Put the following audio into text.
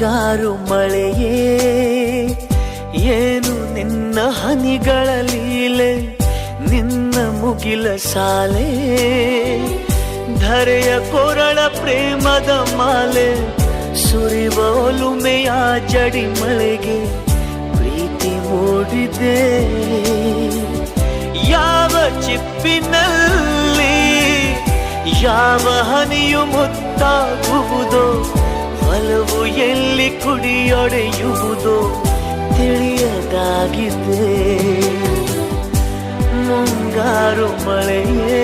ಮುಂಗಾರು ಮಳೆಯೇ ಏನು ನಿನ್ನ ಹನಿಗಳ ಲೀಲೆ, ನಿನ್ನ ಮುಗಿಲ ಸಾಲೆ ಧರೆಯ ಕೊರಳ ಪ್ರೇಮದ ಮಾಲೆ, ಸುರಿವ ಒಲುಮೆಯ ಜಡಿ ಮಳೆಗೆ ಪ್ರೀತಿ ಮೂಡಿದೆ. ಯಾವ ಚಿಪ್ಪಿನಲ್ಲಿ ಯಾವ ಹನಿಯು ಮುತ್ತಾಗುವುದೋ, ಒಲವು ಎಲ್ಲಿ ಕುಡಿಯೊಡೆಯುವುದೋ ತಿಳಿಯದಾಗಿದೆ. ಮುಂಗಾರು ಮಳೆಯೇ